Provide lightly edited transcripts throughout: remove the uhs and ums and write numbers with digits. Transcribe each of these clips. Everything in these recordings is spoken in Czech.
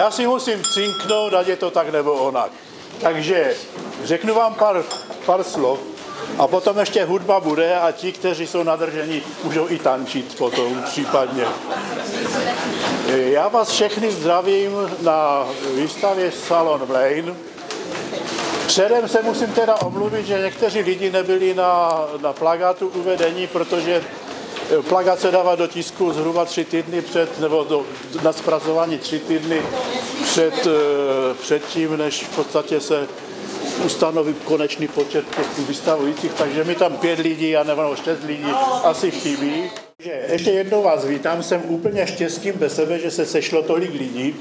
Já si musím cinknout, ať je to tak nebo onak. Takže řeknu vám pár slov a potom ještě hudba bude a ti, kteří jsou nadržení, můžou i tančit potom případně. Já vás všechny zdravím na výstavě Salon Mlejn. Předem se musím teda omluvit, že někteří lidi nebyli na plakátu uvedení, protože plakát se dává do tisku zhruba 3 týdny před, nebo na zpracování 3 týdny před tím, než v podstatě se ustanoví konečný počet vystavujících, takže mi tam 5 lidí, já nevím, 6 lidí asi chybí. Ještě jednou vás vítám, jsem úplně štěstím bez sebe, že se sešlo tolik lidí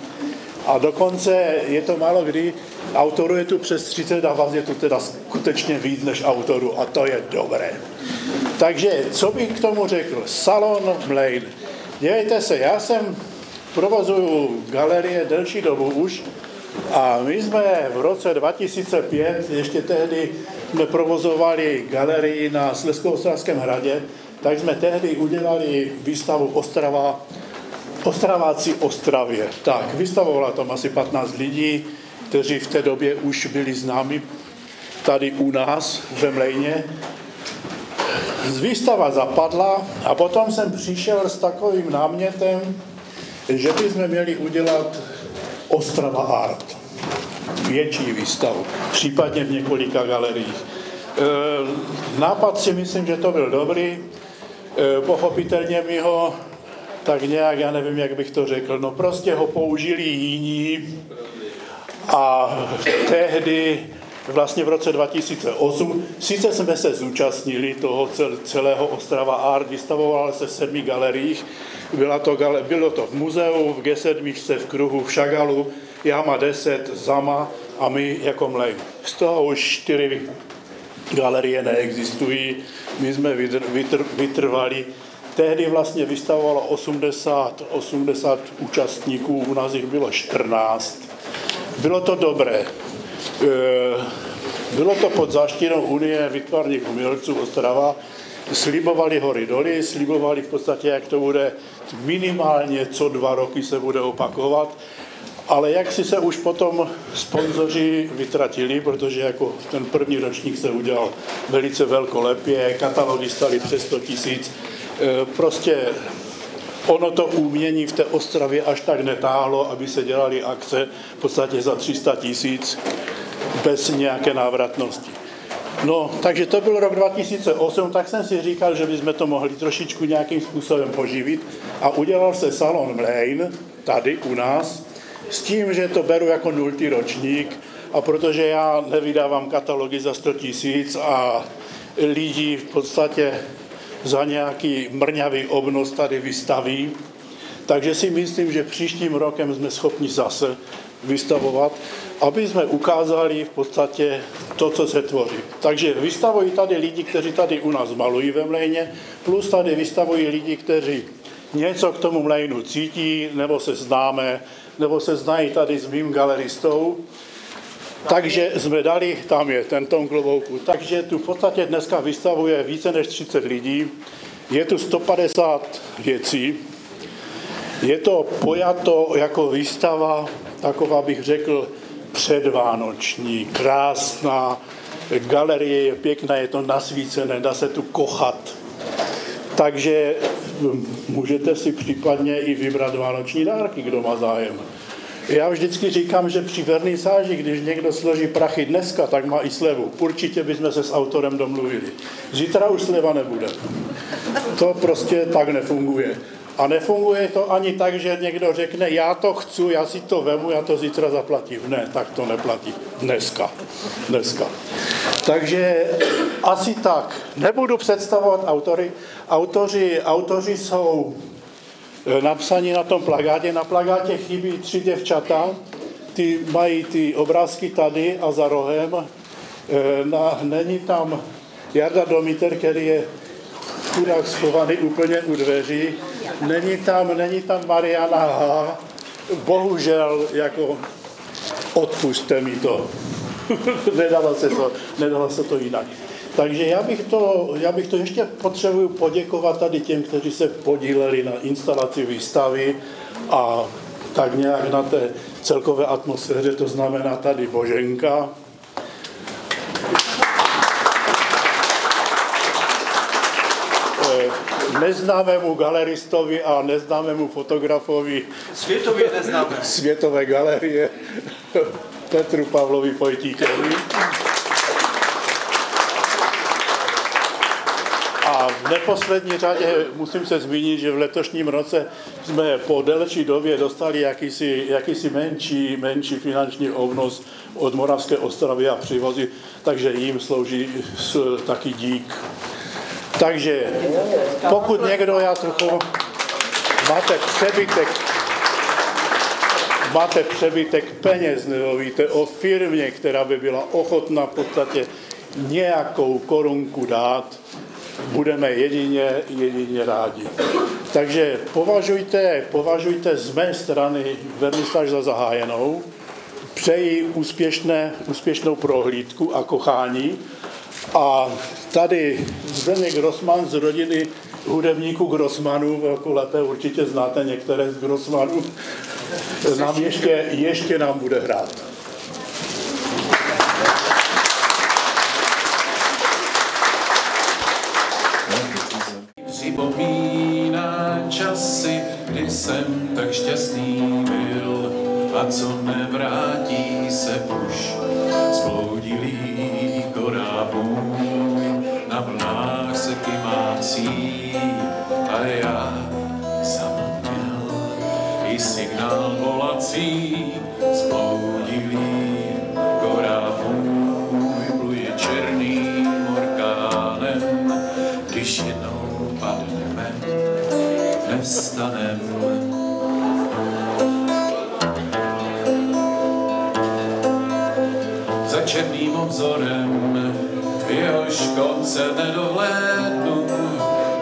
a dokonce je to málo kdy, autorů je tu přes 30 a vás je tu teda skutečně víc než autorů a to je dobré. Takže, co bych k tomu řekl? Salon Mlejn. Dívejte se, já provozuju galerie delší dobu už a my jsme v roce 2005, ještě tehdy jsme provozovali galerii na Slezsko-Ostravském hradě, tak jsme tehdy udělali výstavu Ostraváci Ostravě. Tak, vystavovalo tam asi 15 lidí, kteří v té době už byli známi tady u nás ve Mlejně. Výstava zapadla a potom jsem přišel s takovým námětem, že bychom měli udělat Ostrava Art. Větší výstavu, případně v několika galeriích. Nápad si myslím, že to byl dobrý. Pochopitelně mi ho tak nějak, já nevím, jak bych to řekl, no prostě ho použili jiní a tehdy vlastně v roce 2008, sice jsme se zúčastnili toho celého Ostrava Art, vystavovalo se v 7 galeriích, bylo to v muzeu, v G7, v Kruhu, v Šagalu, Jama 10, Zama a my jako Mlejn. Z toho už 4 galerie neexistují, my jsme vytrvali. Tehdy vlastně vystavovalo 80 účastníků, u nás jich bylo 14. Bylo to dobré. Bylo to pod záštitou Unie výtvarných umělců Ostrava. Slibovali hory doly, slibovali v podstatě, jak to bude minimálně co 2 roky se bude opakovat. Ale jak si se už potom sponzoři vytratili, protože jako ten první ročník se udělal velice velkolepě, katalogy staly přes 100 000. Prostě ono to umění v té Ostravě až tak netáhlo, aby se dělaly akce v podstatě za 300 000 bez nějaké návratnosti. No, takže to byl rok 2008, tak jsem si říkal, že bychom to mohli trošičku nějakým způsobem poživit a udělal se Salon Mlejn tady u nás s tím, že to beru jako 0. ročník a protože já nevydávám katalogy za 100 000 a lidi v podstatě za nějaký mrňavý obnos tady vystaví, takže si myslím, že příštím rokem jsme schopni zase vystavovat, aby jsme ukázali v podstatě to, co se tvoří. Takže vystavují tady lidi, kteří tady u nás malují ve Mlejně, plus tady vystavují lidi, kteří něco k tomu Mlejnu cítí, nebo se známe, nebo se znají tady s mým galeristou. Takže jsme dali, tam je ten tom klobouku, takže tu v podstatě dneska vystavuje více než 30 lidí, je tu 150 věcí, je to pojato jako výstava, taková bych řekl předvánoční, krásná, galerie je pěkná, je to nasvícené, dá se tu kochat, takže můžete si případně i vybrat vánoční dárky, kdo má zájem. Já vždycky říkám, že při vernisáži, když někdo složí prachy dneska, tak má i slevu. Určitě bychom se s autorem domluvili. Zítra už sleva nebude. To prostě tak nefunguje. A nefunguje to ani tak, že někdo řekne, já to chci, já si to vemu, já to zítra zaplatím. Ne, tak to neplatí. Dneska. Takže asi tak. Nebudu představovat autory. Autoři jsou napsaní na tom plakátě. Na plakátě chybí 3 děvčata, ty mají ty obrázky tady a za rohem. Není tam Jarda Domiter, který je chudák schovaný úplně u dveří. Není tam Mariana H. Bohužel, jako odpuste mi to. Nedalo se to jinak. Takže já bych to ještě potřebuju poděkovat tady těm, kteří se podíleli na instalaci výstavy a tak nějak na té celkové atmosféře, to znamená tady Boženka. Neznámému galeristovi a neznámému fotografovi světově neznámé Světové galerie Petru Pavlovi Pojtíkovi. A v neposlední řadě musím se zmínit, že v letošním roce jsme po delší době dostali jakýsi menší finanční obnos od Moravské Ostravy a Přivozy, takže jim slouží taky dík. Takže pokud někdo, máte přebytek peněz, nebo víte o firmě, která by byla ochotná v podstatě nějakou korunku dát, budeme jedině rádi. Takže považujte z mé strany vernisáž za zahájenou, přeji úspěšnou prohlídku a kochání. A tady Zdeněk Grossman z rodiny hudebníků Grossmanů, lépe určitě znáte některé z Grossmanů, nám ještě nám bude hrát. Připomíná časy, kdy jsem tak šťastný byl, a co nevrátí se už zbloudilý korábů, na vlnách se kymácí, a já sám měl i signál volací, zbloudilý korábů pluje černým orkánem, když jednou padneme, nevstanem. Za černým obzorem, jehož konce nedohlédnu,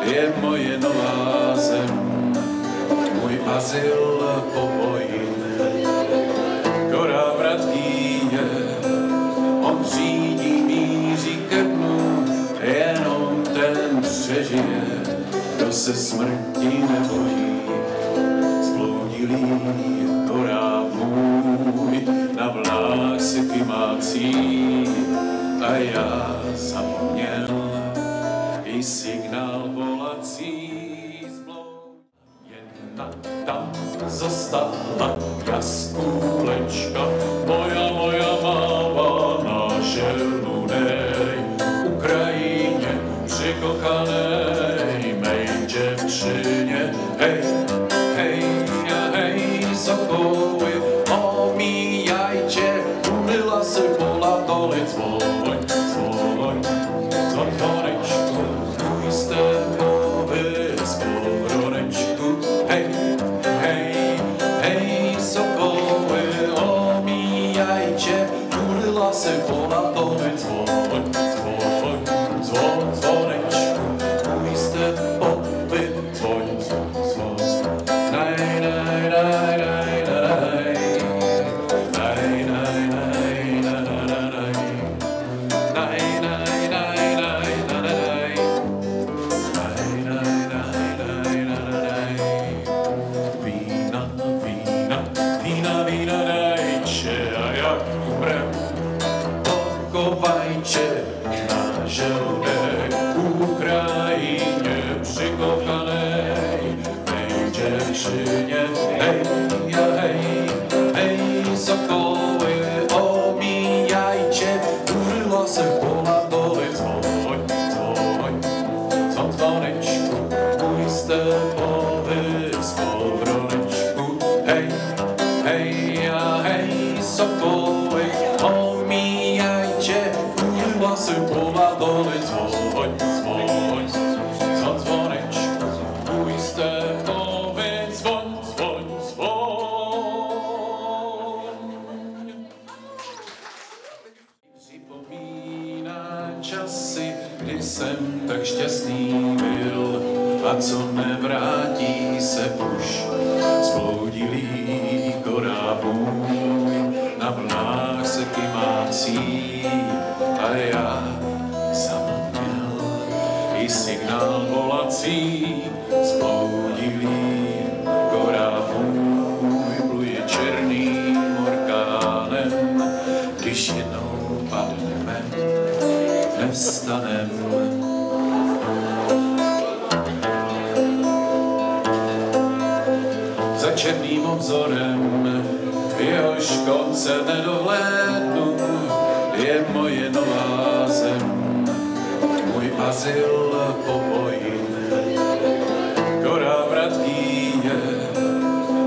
je moje nová zem, můj azyl po boji. Kora vratký je, on řídí, míří ke dnu, jenom ten přežije, kdo se smrti nebojí. Zbloudilý koráb můj, na vlnách se kymácí, a já zapomněl i signál volací. Jedna tam zastala jaskůlečka, moja máva na želunej, Ukrajině přikochanej, mej děvčině, hej, hej, hej, sokoły, omíjajcie, umyla se pola dole, dzwoń, dzwoń, dzwoneczku, mój stepowy sporoneczku, hej, hej, hej, sokoły, omíjajcie, umyla se pola dole, dzwoń, dzwoń, dzwoń, dzwoneczku, mój stepowy, dzwoń, dzwoń, naj, naj, naj, naj, naj. Pochovajcie na želunek, Ukrajině přikochanej, mej děvčině, hej, hej, hej, sokoły, omíjajcie, uryla se pola dole, dzwoń, dzwoň, dzwoň, dzwoneczku, mój stepowy skowroneczku, hej, hej, hej, sokoły, omíjajcie, uryla se pola dole, dzwoň, dzwoň, dzwoň, dzwoneczku, mój stepowy, dzwoň, dzwoň, dzwoň. Připomíná časy, kdy jsem tak šťastný byl, a co nevrátí se už zbloudilý korábů, na vlnách se kymácí, a já sám měl i signál volací, zbloudilý korábů pluje černým když jednou padneme, nevstanem. Za černým obzorem, jehož konce nedohlédnu, je moje nová zem, můj azyl po boji. Gora vratký je,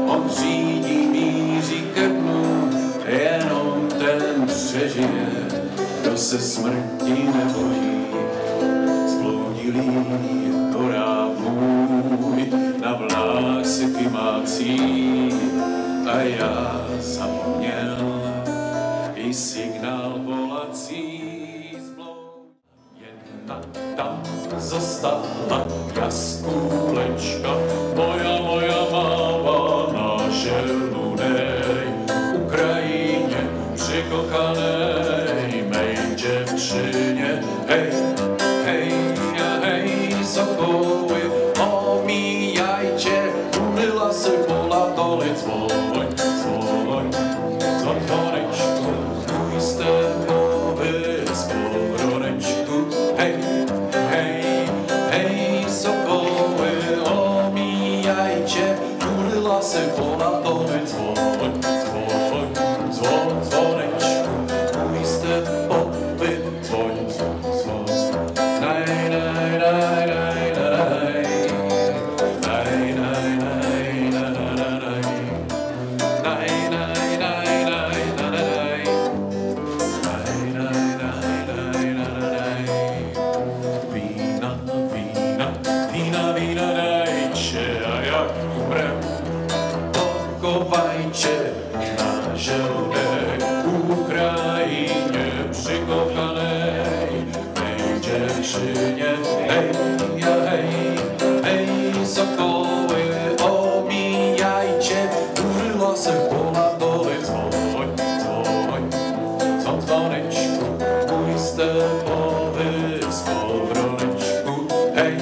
on řídí, míří ke dnu, jenom ten přežije, kdo se smrti nebojí. Zbloudilý korál můj na vlnách si kymácí, a já zapomněl i signál volací. Jedna tam zastala jaskůlečka, moja máma na želunej, Ukrajině přikochanej, mej děvčině, hej, hej, hej, sokoły, omíjajcie, ulila se pola doli, zvoň, zvoň, zvonečku, můj stepový zboronečku, hej, hej, hej, sokoły, omíjajcie, ulila se pola doli, zvoň, zvoň, zvon, zvonečku, můj stepový, zvoň, zvon, naj, naj, naj, naj, naj. Pochovajcie na želunek, Ukrajině přikochanej, mej děvčině, hej, hej, hej, sokoły, omíjajcie, ulila se pola doli, zvoň, zvoň, zvon, zvonečku, můj stepový zboronečku, hej,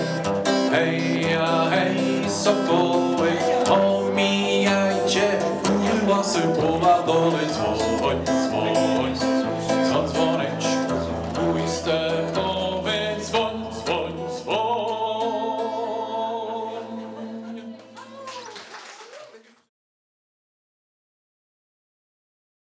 hej, hej, sokoły, omíjajcie, ulila se pola doli, zvoň, zvoň,